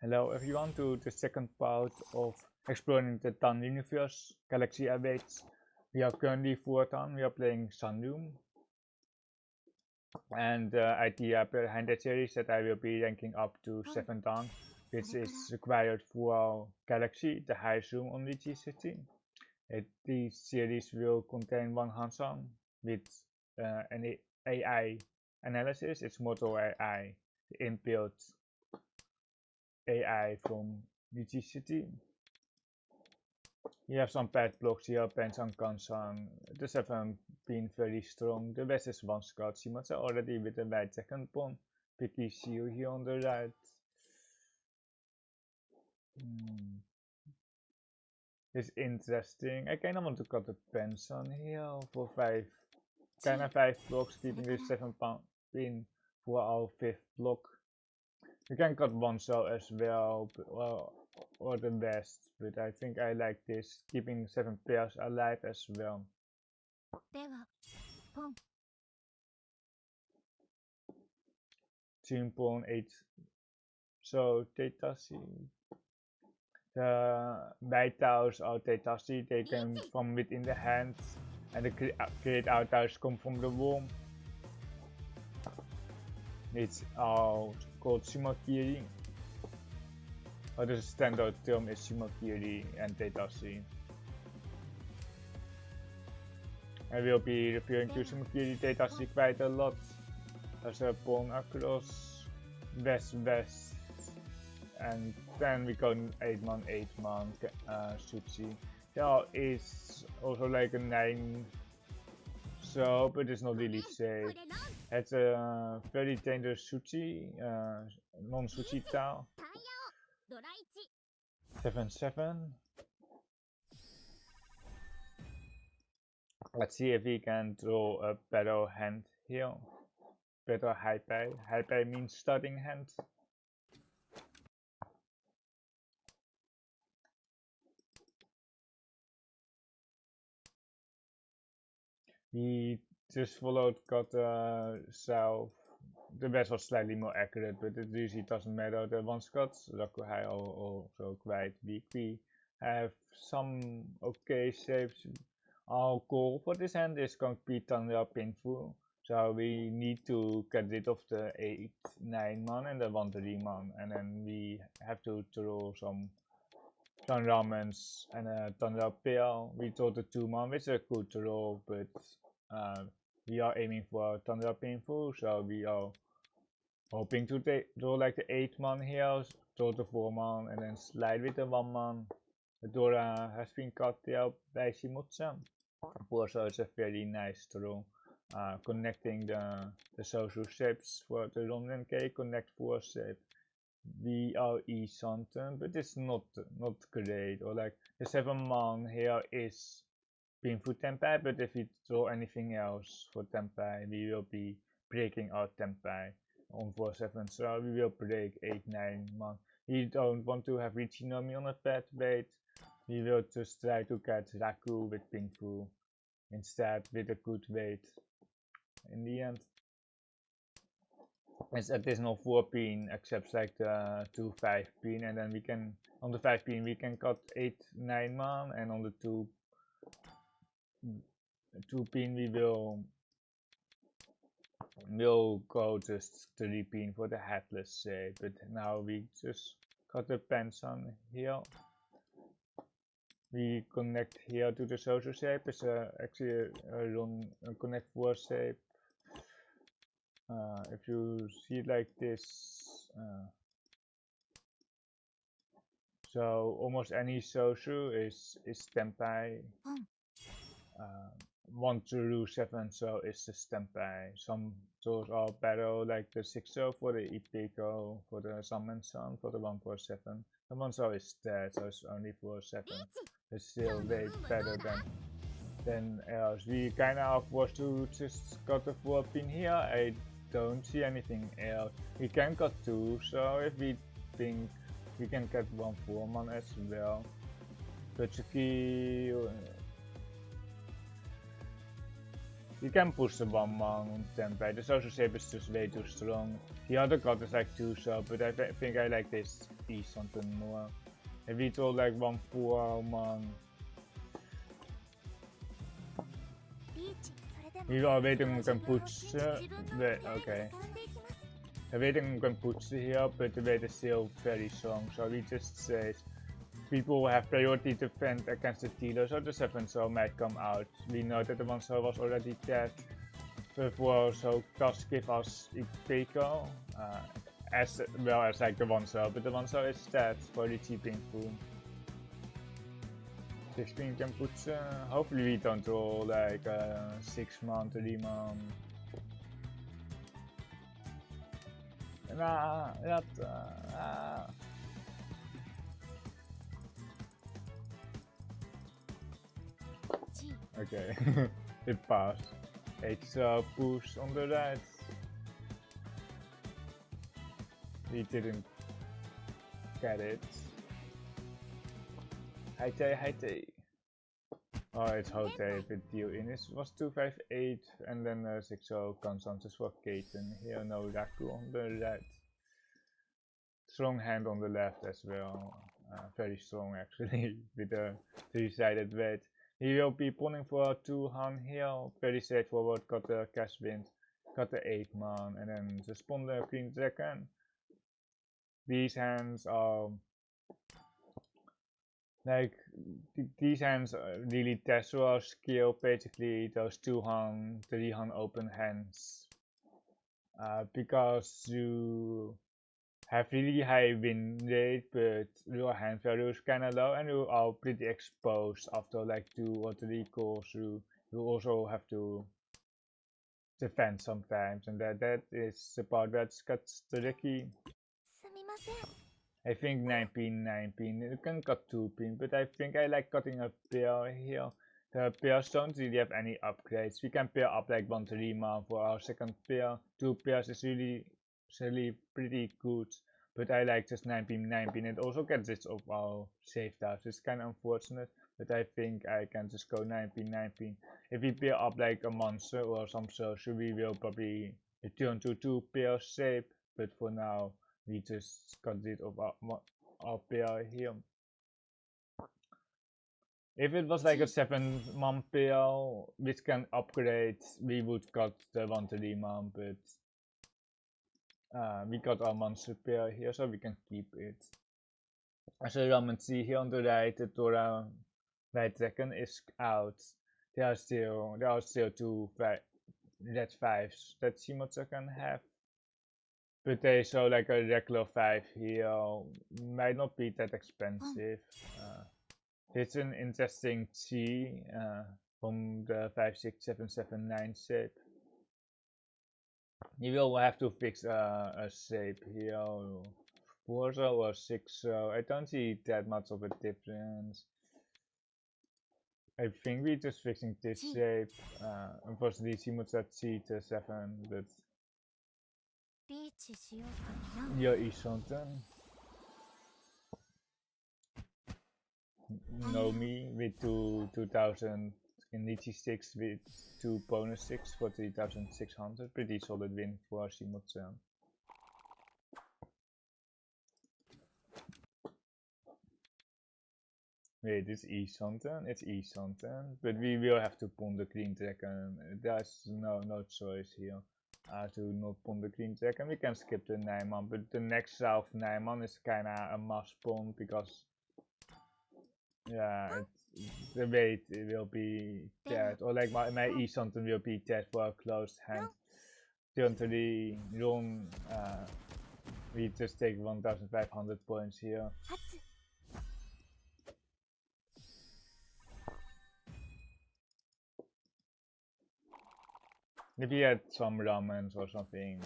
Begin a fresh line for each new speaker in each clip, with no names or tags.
Hello everyone to the second part of exploring the Tan universe galaxy awaits. We are currently 4 Tan, we are playing Sundoom. And the idea behind that series is that I will be ranking up to 7 Tan, which is required for our galaxy, the highest room on the G16. This series will contain one Hanchan with an AI analysis, it's model AI, the inbuilt AI from UG City. You have some bad blocks here, Hanchan, Kanchan. The 7 been very strong. The West is 1 Scout. Simon's already with a right second pawn. Picky seal here on the right. It's interesting. I kinda want to cut the Hanchan here for 5. Kinda 5 blocks, keeping this 7 pin for our 5th block. We can cut 1 cell as well, or the best, but I think I like this, keeping 7 pairs alive as well. Team pawn 8. So Theta C. The white tiles are Theta C, they come from within the hand, and the great out tiles come from the womb. It's called Shimakiri. Or the standard term is Shimakiri and Theta C. I will be referring to Shimakiri Theta C quite a lot. There's a pawn across west, and then we go 8-man, Suchi. There is also like a 9, so, but it's not really safe. It's a very dangerous Suchi, non-Suchi tile. 7-7. Let's see if we can draw a better hand here. Better high pay. High pay means starting hand. He just followed, got south. The West was slightly more accurate, but it usually doesn't matter. The one Scots, Rakuhai, are also quite weak. We have some okay shapes. Our goal for this hand is going to be Tundra Painful. So we need to get rid of the 8-9 man and the 1-3 man, and then we have to draw some Ramens and a Tundra Pail. We draw the 2 man, which is a good draw, but we are aiming for Tundra Painful, so we are hoping to draw like the 8 man here, draw the 4 man, and then slide with the 1 man. The Dora has been cut there by Shimotsa. Also, it's a very nice draw. Connecting the social shapes for the London K, connect 4 shape. We are something, but it's not great. Or like the 7 man here is painful tempai, but if we draw anything else for tempai, we will be breaking our tempai on 4-7. So we will break 8-9 man. We don't want to have Richinomi on a bad weight. We will just try to get Raku with painful instead with a good weight. In the end, it's additional 4 pin accepts like the 2-5 pin, and then we can on the 5 pin we can cut 8-9 man, and on the 2 pin we will go just 3 pin for the headless shape. But now we just got the Hanchan here. We connect here to the social shape. It's actually a connect 4 shape. If you see it like this, so almost any social is tempai. 1 through 7 so is the tempai. Some those are better, like the 6-0 for the Ipeko, for the Hanchan, for the 1-4-7. The 1-0 is dead, so it's only 4-7. It's still way better than else. We kinda are forced to just cut the 4 pin here. I don't see anything else. We can cut 2, so if we think we can get 1 4-man as well. But You can push the one man tempo. The social shape is just way too strong. The other god is like too soft, but I think I like this piece something more. If we told like one poor man. We are waiting we can push okay. The waiting we can push here, but the weight is still very strong, so we just say people have priority to defend against the dealer, so the 7-0 might come out. We know that the 1-0 was already dead before, so does give us Ipeco, as well as like the 1-0, but the 1-0 is dead for the cheaping pool. 16 can put, hopefully we don't roll like 6-man, 3-man. Okay, it passed. It's push on the right. We didn't get it. Haite. Oh, it's Hote with deal in. It was 258 and then 6-0 consensus for Katen. Here no Raku on the right. Strong hand on the left as well. Very strong actually with a 3-sided weight. He will be pulling for a 2-han here. Very straightforward. Got the cash wind. Got the 8-man and then just spawn the green dragon. These hands are like these hands really test our skill, basically those 2-han, 3-han open hands, because you have really high win rate, but your hand value is kinda low and you are pretty exposed after like 2 or 3 calls. You also have to defend sometimes, and that is the part that gets tricky. I think 9-pin, you can cut 2-pin, but I think I like cutting a pair here. The pairs don't really have any upgrades. We can pair up like 1 3-man for our second pair. 2 pairs is really pretty good, but I like just 9-pin. It also gets rid of our save dives. It's kind of unfortunate, but I think I can just go 9-pin. If we pair up like a monster or some sort, we will probably return to 2 pair shape, but for now we just got rid of our pair here. If it was like a 7-man pair which can upgrade, we would cut the 1 3-man, but we got our monster pair here, so we can keep it. As you can see here on the right, the Dora White Dragon is out. There are still 2 red 5s that Shimocha can have. But they show like a regular 5 here, might not be that expensive. It's an interesting G from the 5, 6, 7, 7, 9 shape. You will have to fix a shape here, 4 or 6, I don't see that much of a difference. I think we're just fixing this shape. Unfortunately, Shimocha G to 7, but here is something. Nomi with 2086 with 2 bonus 6 for 3600. Pretty solid win for Shimocha. Wait, it's East something? It's East something. But we will have to pawn the green dragon. There's no choice here. To not pawn the green dragon. We can skip the 9-man, but the next south 9-man is kinda a must pawn because yeah, the weight will be dead, or like my East something will be dead for a closed hand. Turn to the run, we just take 1500 points here. If we had some ramens or something,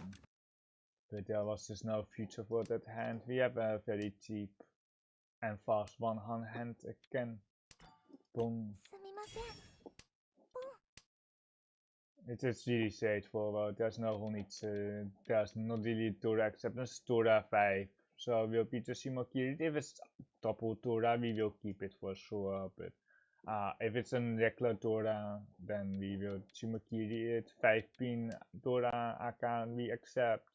but there was just no future for that hand. We have a very cheap and fast 1-han hand again. Boom. It is really straightforward. There's no need to, there's not really Tora except Tora 5. So we'll be just Shimokiri. If it's double Tora, we will keep it for sure, but If it's a regular Dora, then we will Chimakiri it. 5-pin Dora Aka we accept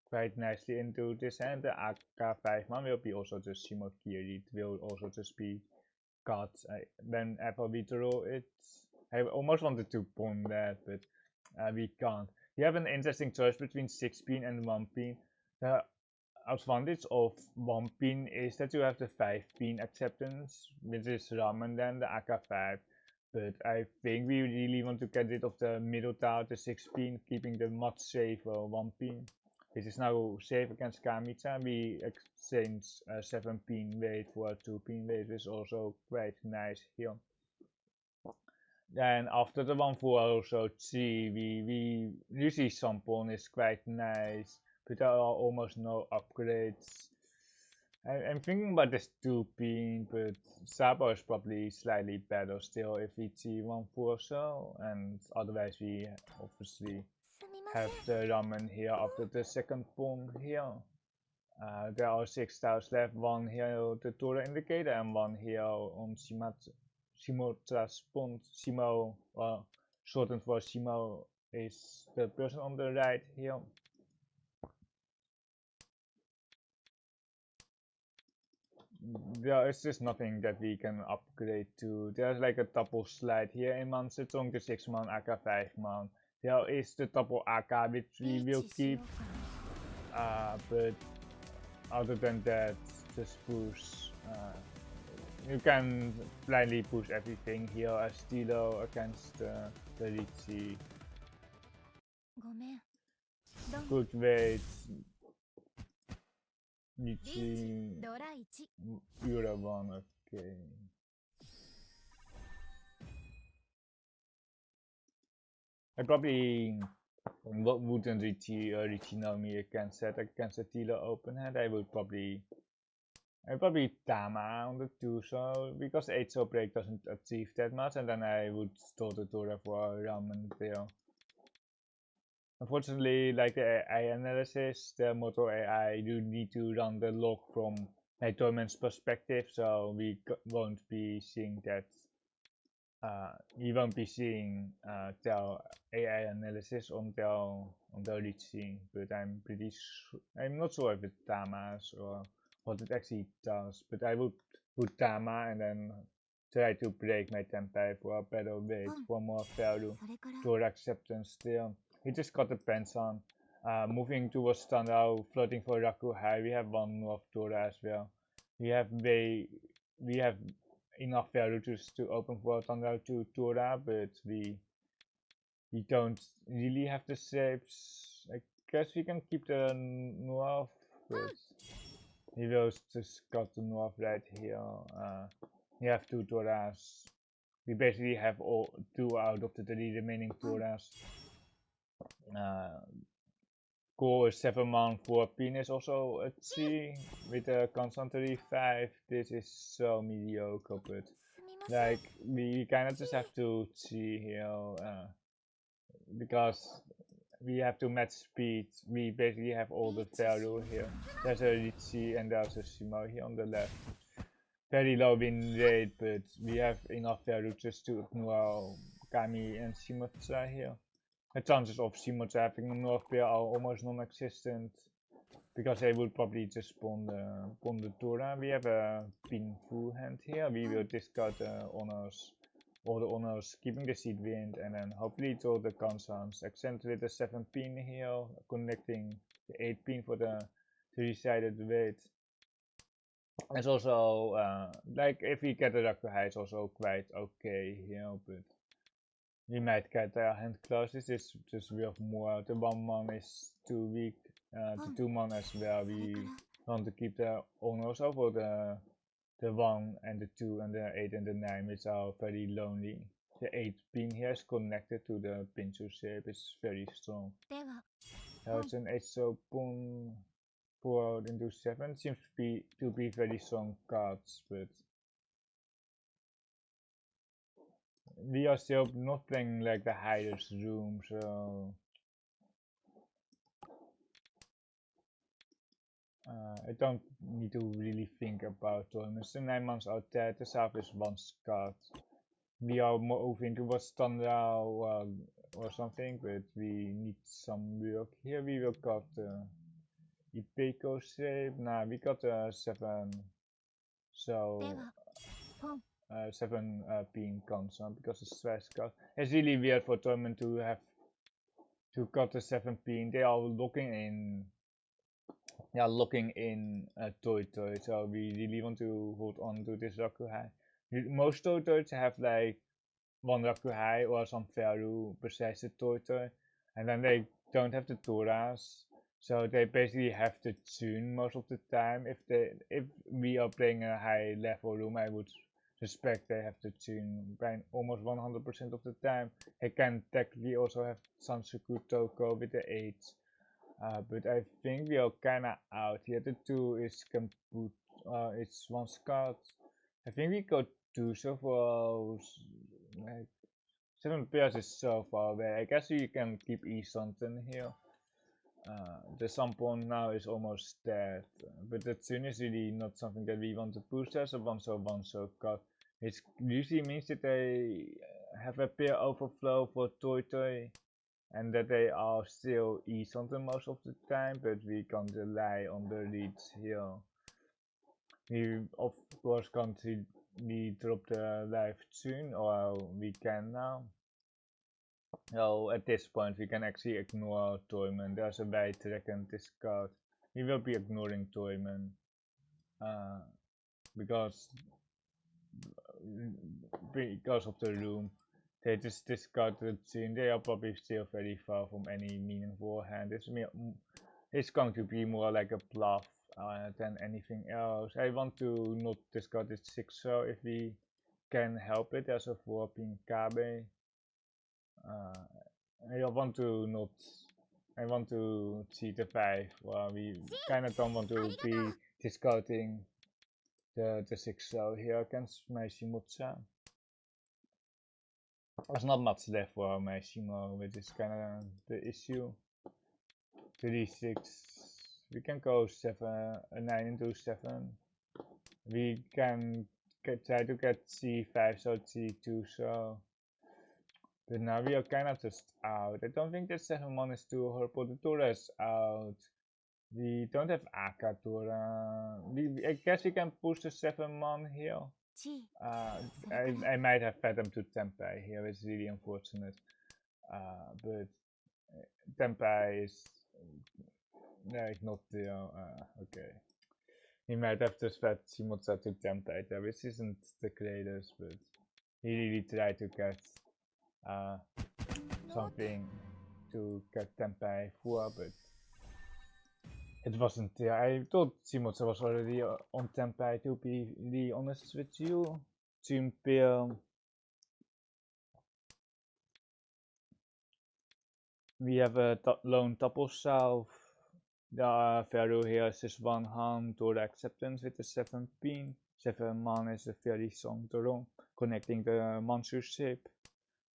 quite nicely into this hand. The AK5 man will be also just Shimakiri. It will also just be cut whenever we draw it. I almost wanted to pawn that, but we can't. You have an interesting choice between 6-pin and 1-pin. The advantage of 1-pin is that you have the 5-pin acceptance, which is Ramen than the AK5. But I think we really want to get rid of the middle tower, the 6-pin, keeping the much safer 1-pin. This is now safe against Kamicha. We exchange 7-pin weight for a 2-pin weight, which is also quite nice here. Then after the 1-4 also 3, we usually some pawn is quite nice, but there are almost no upgrades. I'm thinking about this 2-pin, but Sabo is probably slightly better still if we see 1-4 so, and otherwise we obviously have the ramen here after the second pawn here. There are 6 tiles left, 1 here the Tora indicator and 1 here on Shimota's pawn. Shimo, shortened for Shimo, is the person on the right here. There is just nothing that we can upgrade to. There's like a double slide here in Mansetong, the 6-man AK 5-man. There is the double AK which we will keep, but other than that, just push. You can blindly push everything here as Stilo against the Ricci. Good weight. Ricci. Euro 1, okay. I probably wouldn't Ricci know me against that against a Tilo open hand. I probably Tama on the 2 so because 8 so break doesn't achieve that much, and then I would store the Dora for ramen there. Unfortunately, like the AI analysis, the Moto AI, you need to run the log from my tournament's perspective, so we won't be seeing that. We won't be seeing the AI analysis on the reaching, but I'm not sure if it's Tamas or what it actually does, but I would put Tama and then try to break my Tempai for a better weight, for more value, for acceptance there. It just got the pants on. Moving towards Tandao, floating for Raku High, we have 1 North Tora as well. We have enough value to open for Tandao to Tora, but we don't really have the shapes. I guess we can keep the North, but we will just got the North right here. We have 2 Toras. We basically have 2 out of the 3 remaining Toras. Goal is 7-man 4-pin is also a 3 with a constant 35. This is so mediocre, but like we kind of just have to see here because we have to match speed. We basically have all the value here. There's a Ricci and there's a Shimo here on the left. Very low win rate, but we have enough value just to ignore Kami and Shimotra here. The chances of Shimotra having a North pair are almost non-existent, because they would probably just pawn the Tora. We have a pin full hand here. We will discard all the honors, keeping the seed wind, and then hopefully draw the Kansans. Accent with the 7-pin here, connecting the 8-pin for the 3-sided weight. It's also like if we get a Rakuhai, it's also quite okay here, but we might get a hand close. This is just we have more. The 1-man is too weak. The 2-man as well. We want to keep the honors over the 1 and the 2 and the 8 and the 9, which are very lonely. The 8-pin here is connected to the pincher shape. It's very strong. It's an 8 so pawn 4 into 7 seems to be very strong cards, but we are still not playing like the highest room, so I don't need to really think about tournaments. The 9 months out there, the south is 1 card. we are moving towards standard or something, but we need some work here. We will cut Ipeco shape. Nah, we got 7, so 7 pin constant because it's swash cut. It's really weird for tournament to have to cut the 7 pin. They are looking in Toy Toy, so we really want to hold on to this Rakuhai. Most Toy Toys have like one Rakuhai or some Feru besides the Toy Toy, and then they don't have the Toras, so they basically have to tune most of the time. If we are playing a high level room, I would suspect they have to tune by almost 100% of the time. They can technically also have Sansuku Toko with the 8. But I think we are kinda out here. The 2 is compute, it's one scout. I think we got 2 so far. Like 7 pairs is so far away. I guess you can keep E-something here. The Sampon now is almost dead, but the Tsun is really not something that we want to push. There's a one so cut. It usually means that they have a pair overflow for Toy Toy, and that they are still E-something most of the time, but we can't rely on the leads here. We of course can't really drop the live soon, or we can now. So at this point we can actually ignore Toyman. There's a way track and discard. We will be ignoring Toyman because of the room. They just discard the scene. They are probably still very far from any meaningful hand. It's going to be more like a bluff than anything else. I want to not discard this 6 so if we can help it as a 4-pin Kabe. I want to not. I want to see the 5. Well, we kind of don't want to be discarding the 6 so here against my Shimotsa. There's not much left for my Shimo, which is kind of the issue. 36. We can go 9 into 7. We can try to get C5 so C2 so. But now we are kind of just out. I don't think the 7-1 is too horrible. The Tora is out. We don't have Akatora. I guess we can push the 7-1 here. I might have fed them to Tempai here. It's really unfortunate. But Tempai is like not there. Okay. He might have just fed Shimotsa to Tempai there, which isn't the greatest, but he really tried to get something to get Tempai for, but it wasn't there. I thought Shimotsa was already on Tempai, to be really honest with you. Chimpil. We have a lone Tapo South. The Feru here is just 1 hand to the acceptance with the 7 pin. 7 man is a very strong Toron, connecting the Mansu shape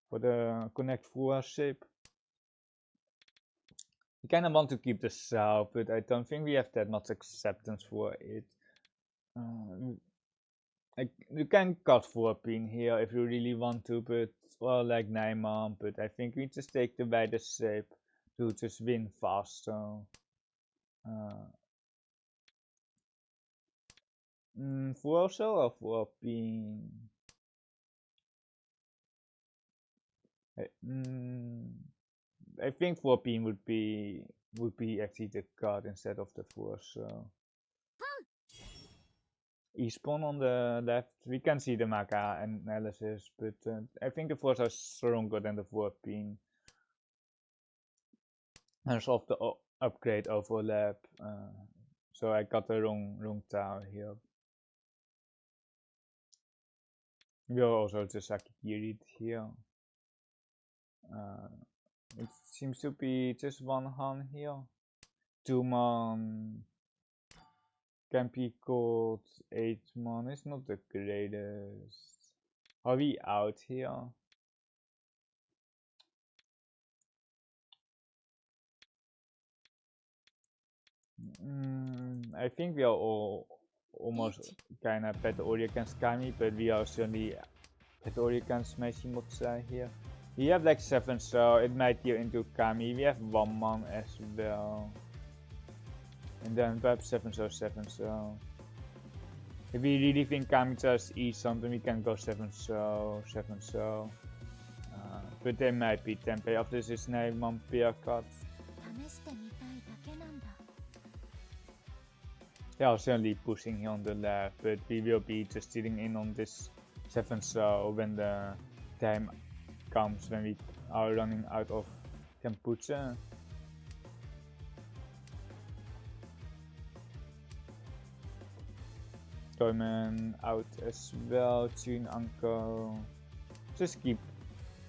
for the connect Fua shape. We kind of want to keep the South, but I don't think we have that much acceptance for it. You can cut 4 pin here if you really want to, but well, like 9 man, but I think we just take the widest shape to just win fast. So 4 also or 4 pin? I think 4 pin would be actually the cut instead of the 4. So E-spawn on the left. We can see the Maka analysis, but I think the 4s are stronger than the 4 pin. And solve the upgrade overlap. So I got the wrong tower here. We'll also just Sakikiri here. It seems to be just 1 hand here. 2 man can be called 8 man. It's not the greatest. Are we out here? I think we are all almost kind of better audio against Kami, but we are certainly Het Oricans Smashy Motsai here. We have like 7, so it might deal into Kami. We have 1 man as well. And then perhaps 7 so. If we really think Kami just eats something, we can go 7 so. But they might be tempe after this is 9 man per cut. They are certainly pushing here on the left, but we will be just sitting in on this 7 so when the time comes when we are running out of kombucha. Toyman out as well, Tune Uncle. Just keep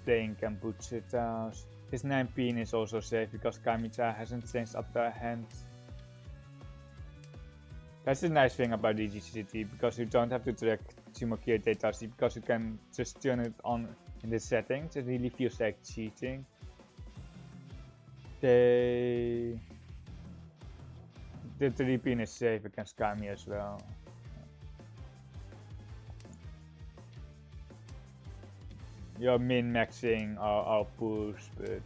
playing kombucha tiles. His 9 pin is also safe because Kamicha hasn't changed up their hand. That's the nice thing about DGCT, because you don't have to track Shimokir data because you can just turn it on in the settings. It really feels like cheating. The 3 pin is safe against Kami as well. You're min-maxing our push, but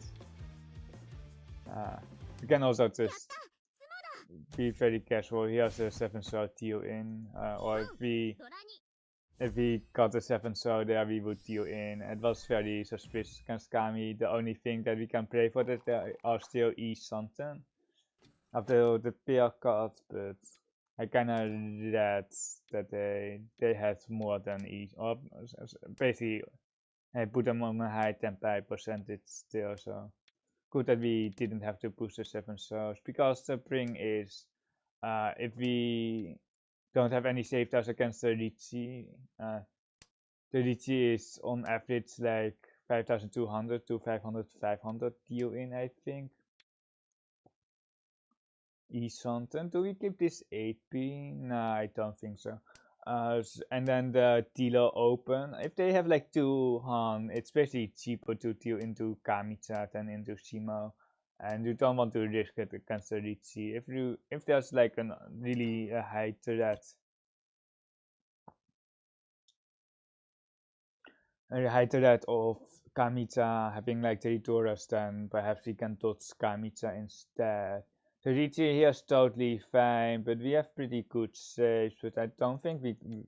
you can also just be very casual. He has a 7 so deal in, or if we got a 7 so there, we would deal in. It was very suspicious against Kami. The only thing that we can pray for that there are still E something after the pair cut, but I kinda read that they had more than E, or basically I put them on a high tempi percentage still, so good that we didn't have to push the 7 so's, because the thing is, if we don't have any save tiles against the Ricci, the Ricci is on average like 5200 to 500 deal in, I think. E-Something, do we keep this 8p? Nah, I don't think so. And then the dealer open. If they have like 2 Han, it's basically cheaper to deal into Kamicha than into Shimo. And you don't want to risk it against the Ricci. If there's like a really high threat, a high threat of Kamicha having like 3 Tauras, then perhaps we can dodge Kamicha instead. The Ricci here is totally fine, but we have pretty good saves, but I don't think waiting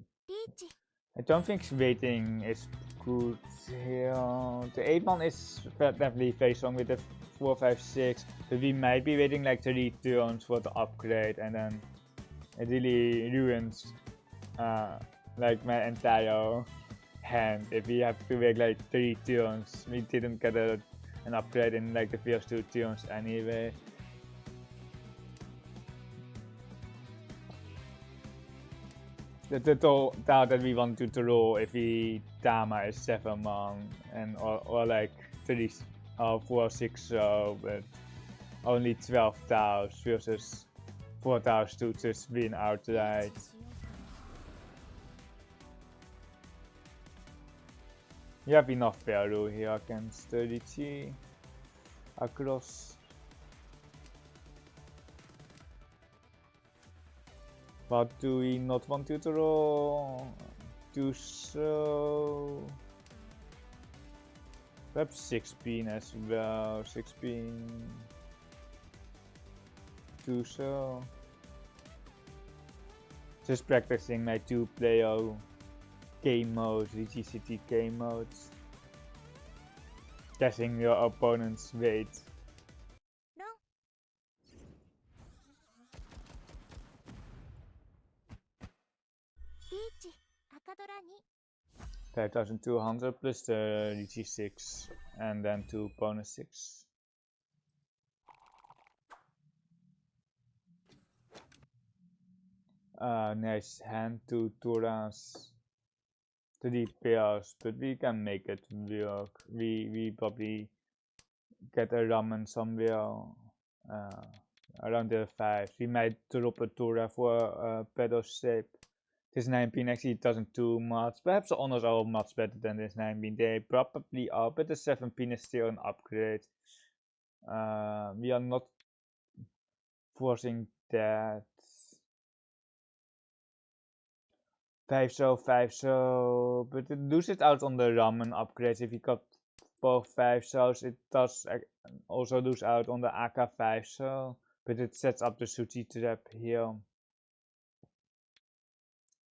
is good here. The 8 man is definitely very strong with the 4, 5, 6, but we might be waiting like 3 turns for the upgrade, and then it really ruins like my entire hand. If we have to wait like 3 turns, we didn't get an upgrade in like the first 2 turns anyway. The tile that we want to draw if we Dama is 7 man and or like 3 or 4 6 so, but only 12 tiles versus 4 tiles to just win outright. You have enough value here against 30G across. But do we not want to draw? Do so. Perhaps 6 pin as well. 6 pin. Do so. Just practicing my 2-player game modes, VGCT game modes. Guessing your opponent's weight. 5200 plus the DG6 and then 2 bonus 6. Nice hand, 2 Turas, 3 pairs, but we can make it work. We probably get a ramen somewhere around the 5. We might drop a Tura for a pedal shape. This 9 pin actually doesn't do much. Perhaps the honors are much better than this 9 pin. They probably are, but the 7 pin is still an upgrade. We are not forcing that. 5-0, but it loses out on the ramen upgrades. If you got both 5-0s, it does also lose out on the AK 5-0, but it sets up the sushi trap here.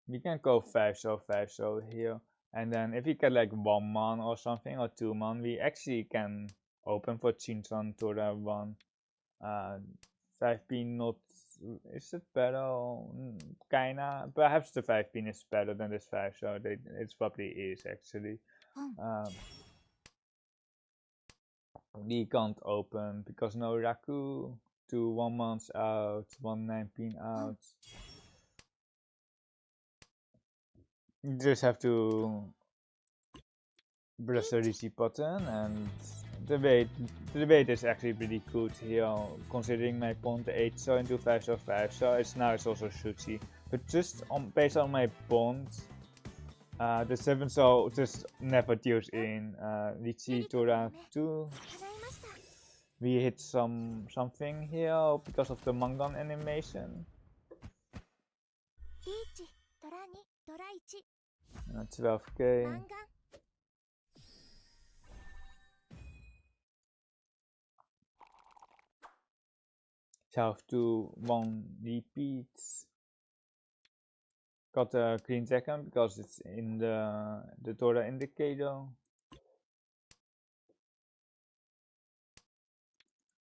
We can go 5-0 here, and then if we get like 1 man or something, or 2 man, we actually can open for Hanchan to the 1. 5 pin not, is it better? Kinda, perhaps the 5 pin is better than this 5, so it probably is actually. We can't open because no Raku, 2 1 mans out, 1 9-pin out. You just have to press the receipt button, and the weight is actually pretty good here, considering my pawn to 8-0 into 5-5, so it's also sushi. But just based on my pawns, the 7-0 just never deals in. Lichi Tora 2. We hit something here because of the Mangan animation. 12k. Self to 1 repeats. Got a green second because it's in the Tora indicator.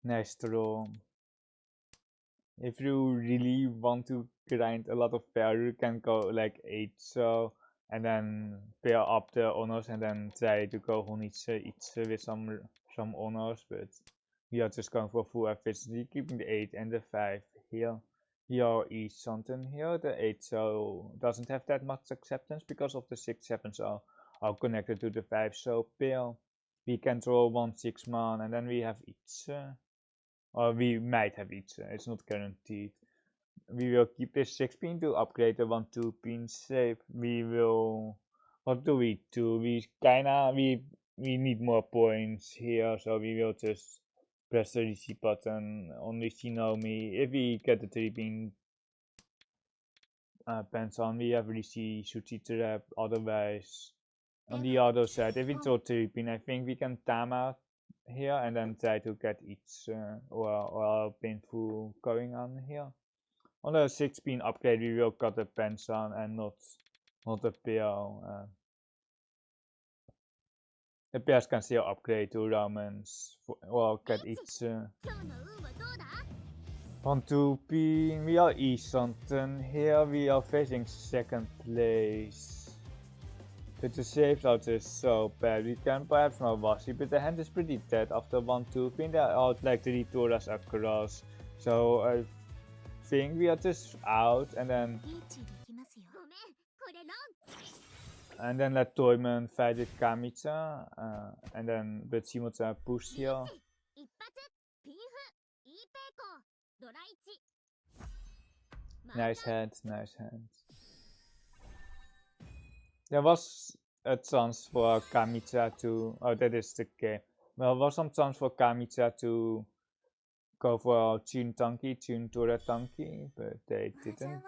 Nice draw. If you really want to grind a lot of pair, you can go like 8-0 and then pair up the honors and then try to go Honitsu with some honors, but we are just going for full efficiency, keeping the 8 and the 5 here. Here is something here. The 8-0 doesn't have that much acceptance because of the 6-7s are connected to the 5-0 pair. We can draw 1 6-man and then we have Itse. Or we might have Itse, it's not guaranteed. We will keep this 6-pin to upgrade the 1 2-pin shape. We will... What do we do? We need more points here, so we will just press the receipt button on the Shinomi. If we get the 3-pin pants on, we have receipt sushi trap. Otherwise, on the other side, if we draw 3-pin, I think we can Tama here and then try to get each or painful going on here. On the 6-pin upgrade, we will cut the pants on and not the pair. The pairs can still upgrade to ramens or get each 1 2-pin. We are E-Santen here. We are facing 2nd place. But the saves out is so bad. We can perhaps not Washi, but the hand is pretty dead after 1 2-pin. There are like 3 Toras across. So I think we are just out and then let Toyman fight with Kamicha, and then but Shimocha push here. Nice hands, nice hands. There was a chance for Kamicha to... Oh, that is the game. Well, there was some chance for Kamicha to go for Chun Tanki, Chun Tora Tanki, but they didn't.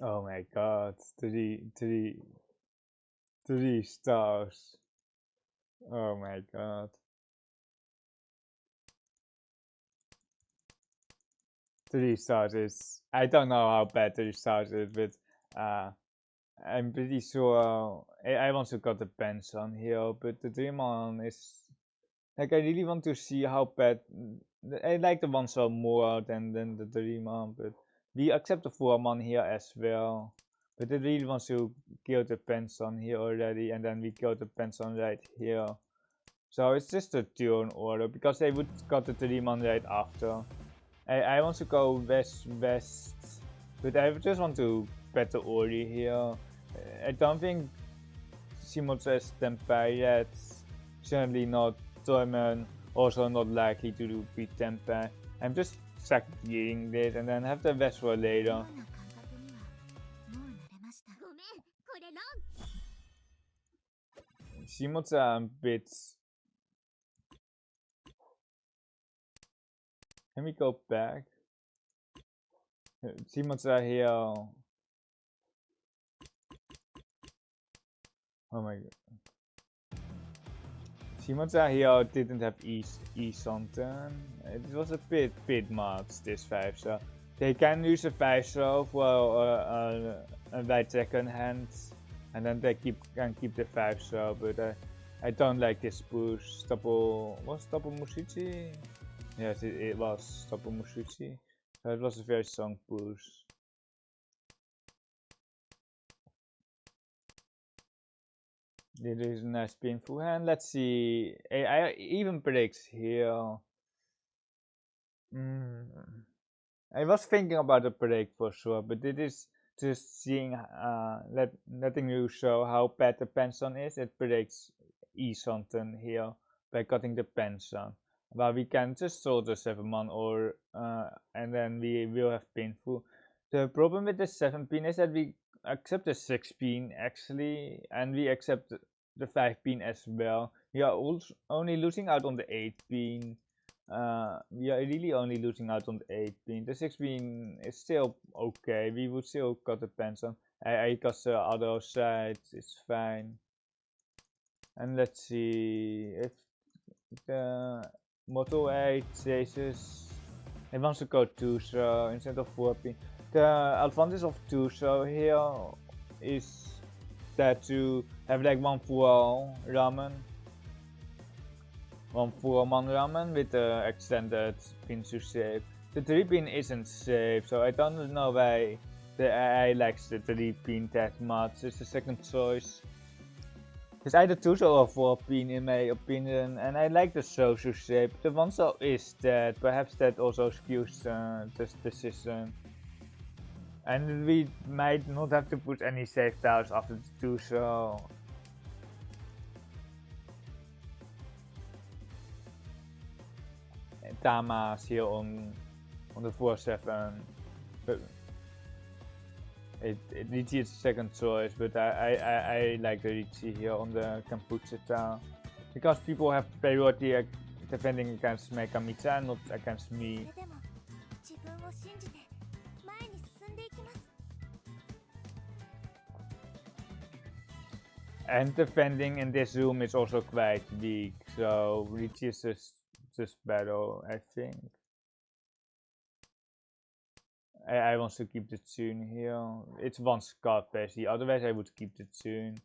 Oh my god, 3 stars. Oh my god. 3 stars is... I don't know how bad 3 stars is, but I'm pretty sure... I also got the pants on here, but the dream on is... Like, I really want to see how bad... I like the 1-star more than the dream on, but... We accept the 4-man here as well. But it really wants to kill the Penson here already, and then we kill the Penson right here. So it's just a turn order, because they would got the 3-man right after. I want to go west, but I just want to bet the Ori here. I don't think Shimocha is Tempai yet. Certainly not Toyman also not likely to do be temper. I'm just succeeding this and then have the vessel later. Seems a bit. Can we go back? Seems here. Oh my god. Simons here didn't have something. It was a bit much this 5 so. They can use a 5 so for a right second hand, and then they can keep the 5 so, but I don't like this push. Was Double Mushichi? Yes, it was Double Mushichi. So it was a very strong push. This is a nice painful hand. Let's see. I even breaks here. I was thinking about a break for sure, but it is just seeing, letting you show how bad the pension is. It breaks something here by cutting the pension. But we can just solve the 7-man or and then we will have painful. The problem with the 7 pin is that we accept the 6 pin actually, and we accept the 5 pin as well. We are also only losing out on the 8 pin. We are really only losing out on the 8 pin. The 6 pin is still okay. We would still cut the pension. I got the other side. It's fine. And let's see if the Moto 8 chases. It wants to go 2 so instead of 4 pin. The advantage of 2 so here is that to have like one full ramen. One full man ramen with the extended pin to shape. The 3 pin isn't safe, so I don't know why the AI likes the 3 pin that much. It's the second choice. It's either 2 or 4 pin in my opinion, and I like the social shape. The 1 so is that, perhaps that also skews this decision. And we might not have to put any safe tiles after the 2 so. Tama's here on the 4-7, but it Ricci is the second choice, but I like the Ricci here on the Kampuchita because people have priority defending against Mekamitsa and not against me. And defending in this room is also quite weak, so Ricci is just better, I think. I want to keep the tune here. It's 1 Scott basically, otherwise I would keep the tune.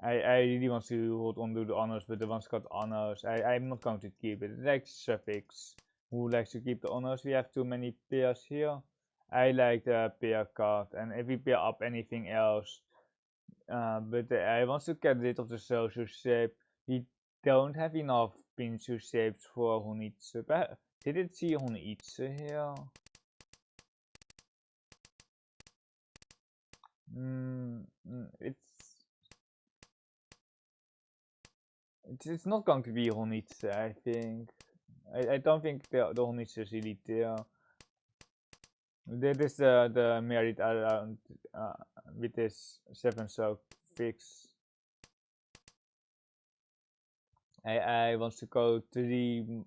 I really want to hold on to the honors, but the 1 Scott honors, I'm not going to keep it. It's like Suffix, who likes to keep the honors. We have too many pairs here. I like the pair card, and if we pair up anything else, but I want to get rid of the social shape. We don't have enough Pinsu shapes for Honitsu. But did it see Honitsu here? It's not going to be Honitsu, I think. I don't think the Honitsu is really there. That is the merit around with this 7 so fix. I want to go 3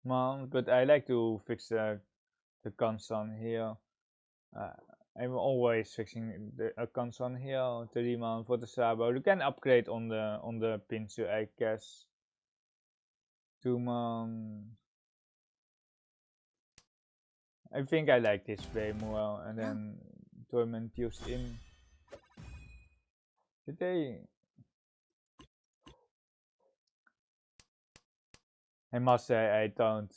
man, but I like to fix the console here. I'm always fixing a console here, 3 man for the Sabo. You can upgrade on the Pinsu, I guess. 2 man. I think I like this way more, and then Torment used in. Today I must say I don't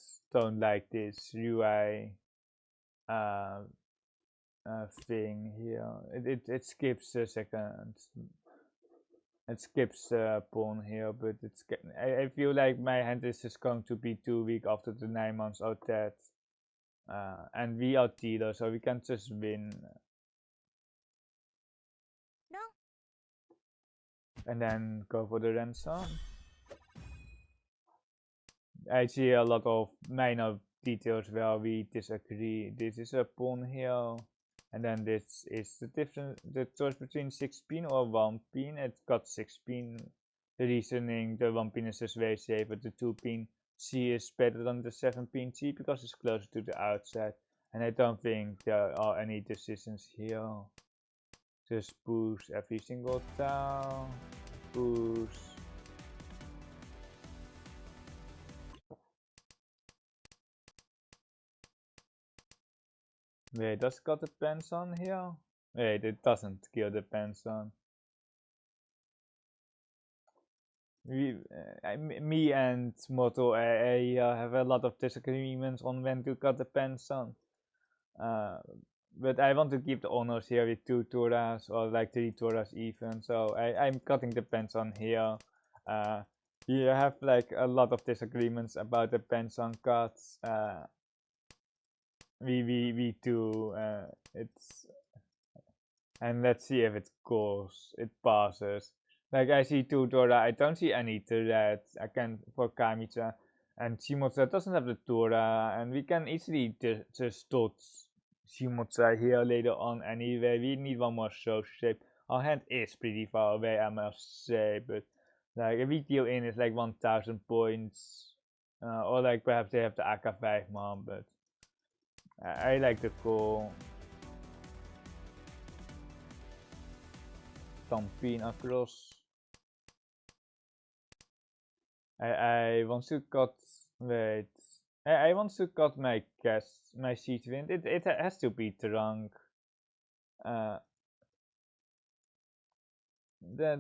like this UI thing here. It skips a second. It skips pawn here, but I feel like my hand is just going to be too weak after the 9 months out that. And we are dealer, so we can just win. And then go for the ransom. I see a lot of minor details where we disagree. This is a pawn here, and then this is the choice between 6 pin or 1 pin. It's got 6 pin. The reasoning, the 1 pin is just very safe, but the 2 pin C is better than the 7 pin C because it's closer to the outside. And I don't think there are any decisions here. Just push every single tile. Push. Wait, does got the pants on here? Wait, it doesn't kill the pants on. Me and Moto I have a lot of disagreements on when to cut the pants on. But I want to keep the honors here with 2 Toras or like 3 Toras even. So I'm cutting the pants on here. We have like a lot of disagreements about the pants on cuts. We do. It's and let's see if it goes. It passes. Like I see 2 Tora, I don't see any threats. I can for Kamicha, and Shimotsa doesn't have the Tora, and we can easily just dot Shimotsa here later on anyway. We need one more show shape. Our hand is pretty far away, I must say, but like if we deal in, it's like 1000 points, or like perhaps they have the AK5 mom, but I like the call. Thumping across. I want to cut. Wait. I want to cut my seat wind. It has to be drunk. The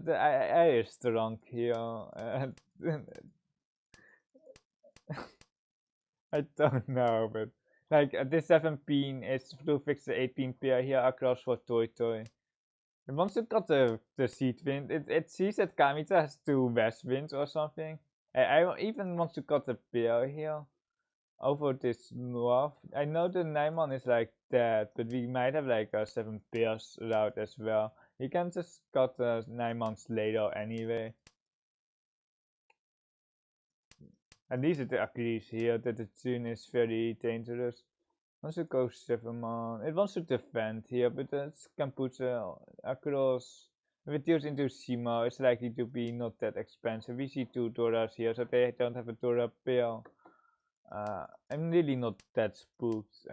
I is drunk here. I don't know, but like this 7 pin is to fix the 8 pin pair here across for Toy Toy. It wants to cut the seat wind. It sees that Kamita has 2 west winds or something. I even want to cut the pair here over this north. I know the Naiman is like that, but we might have like a 7 pairs route as well. You can just cut the Naimans later anyway. At least it agrees here that the tune is very dangerous. Wants to go 7 man. It wants to defend here, but it can put across. If it deals into Sima, it's likely to be not that expensive. We see 2 Doras here, so they don't have a Dora pair. I'm really not that spooked.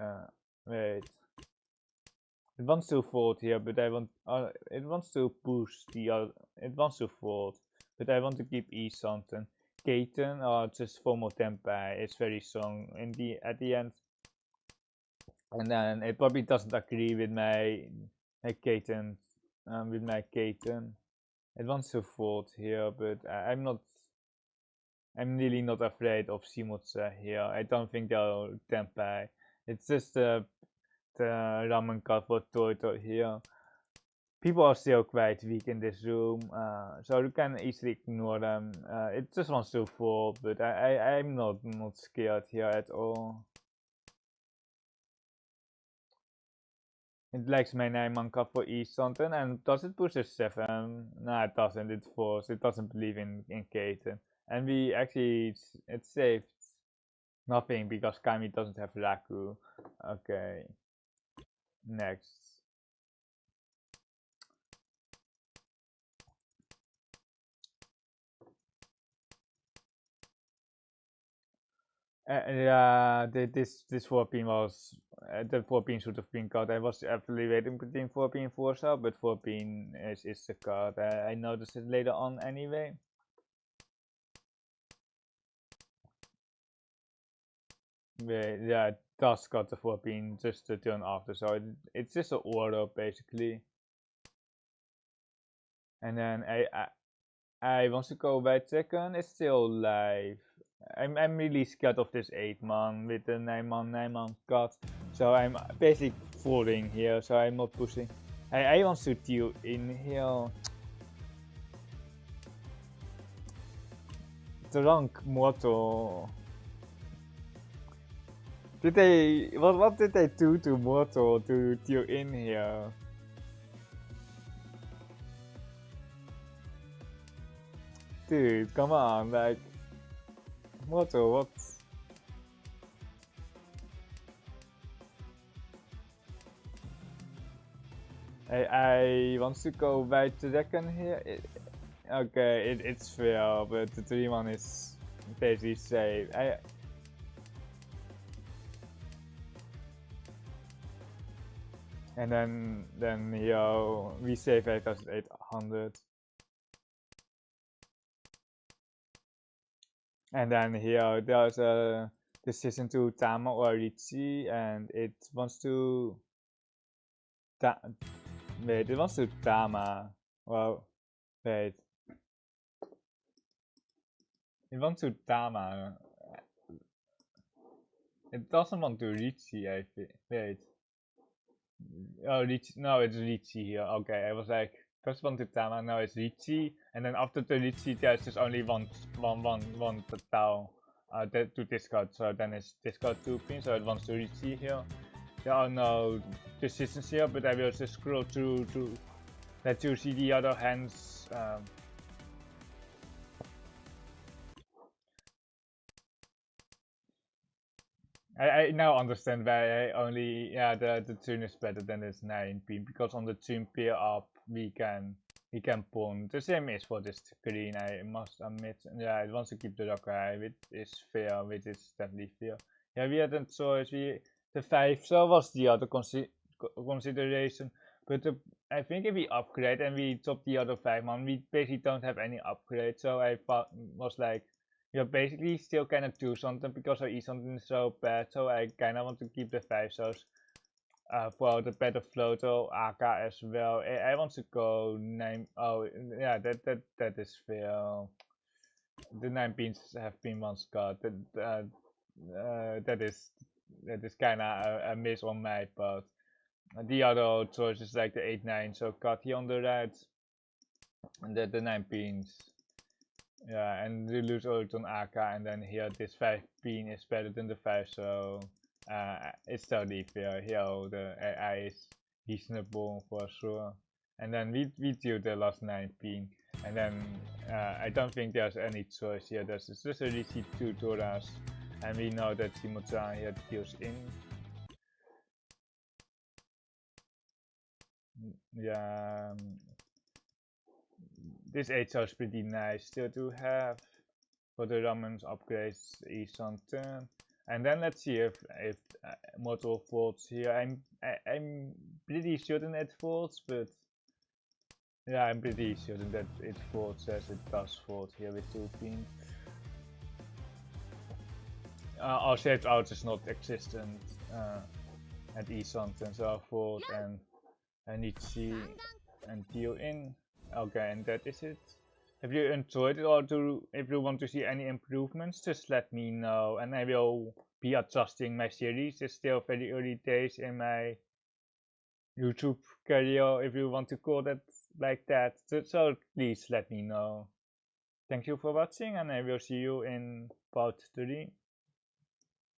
Wait. It wants to fold here, but I want. It wants to push the. It wants to fold, but I want to keep E something. Kaiten or just formal tempai. It's very strong in the at the end. And then it probably doesn't agree with my Kaiten. With my Kaiten. It wants to fold here, but I'm not. I'm really not afraid of Shimotsa here. I don't think they'll tempai. It's just the ramen cut for Toto here. People are still quite weak in this room, so you can easily ignore them. It just wants to fall, but I'm not scared here at all. It likes my 9 manka for East something, and does it push a 7? No, it doesn't. It falls. It doesn't believe in Kaiten. And we actually, it saved nothing because Kami doesn't have Raku. Okay. Next. Yeah, this 4 pin was the 4 pin should have been cut. I was actually waiting between 4 pin and 4 sub, but 4 pin is the cut. I noticed it later on anyway. Yeah, it does cut the 4 pin just the turn after, so it's just an order basically. And then I want to go by second. It's still live. I'm really scared of this 8 man with the 9 man cut. So I'm basically folding here, so I'm not pushing. I want to deal in here. Drunk Mortal. Did they what did they do to Mortal to deal in here? Dude, come on, like What? I want to go by the second here. Okay, it's fair, but the 3-1 is basically safe. And then here we save 8,800. And then here there's a decision to Tama or Richie, and it wants to wait, it wants to Tama. Well, wait. It wants to Tama. It doesn't want to Richie, I think. Wait. Oh, Richie. No, it's Richie here. Okay, I was like, first one to Tama, now it's Richie. And then after the Richie, there's just only one Tao to discard. So then it's discard 2 pins, so it wants to Richie here. There are no decisions here, but I will just scroll through to let you see the other hands. I now understand why I only the turn is better than this 9 pin, because on the turn pair up we can pawn. The same is for this green, I must admit. Yeah, it wants to keep the rock high, which is fair, which is definitely fair. Yeah, we had a choice. The 5 so was the other consideration, but I think if we upgrade and we top the other 5 man, we basically don't have any upgrade. So I was like, you basically still cannot do something because our E something is so bad, so I kinda want to keep the 5 shows for the better floater AK as well. I want to go 9. Oh yeah, that is fair. The 9 pins have been once got. That is kinda a miss on my part. The other choices like the 8-9, so cut here on the right, and the 9 pins. Yeah, and you lose out on AK, and then here this 5 pin is better than the 5, so it's totally fair. Here the AI is reasonable for sure. And then we deal the last 9 pin, and then I don't think there's any choice here. There's just a receipt 2 Doras, and we know that Simultan here deals in. Yeah, this 8 is pretty nice still to have for the Ramon's upgrades each on turn. And then let's see if Mortal folds here. I'm pretty certain it folds, but yeah, I'm pretty certain that it folds as it does fold here with 2 pins. Our saved out is not existent at E-Something, so I'll fold and I need to see and deal in. Okay, and that is it. If you enjoyed it, or if you want to see any improvements, just let me know and I will be adjusting my series. It's still very early days in my YouTube career, if you want to call it like that. So please let me know. Thank you for watching, and I will see you in part 3.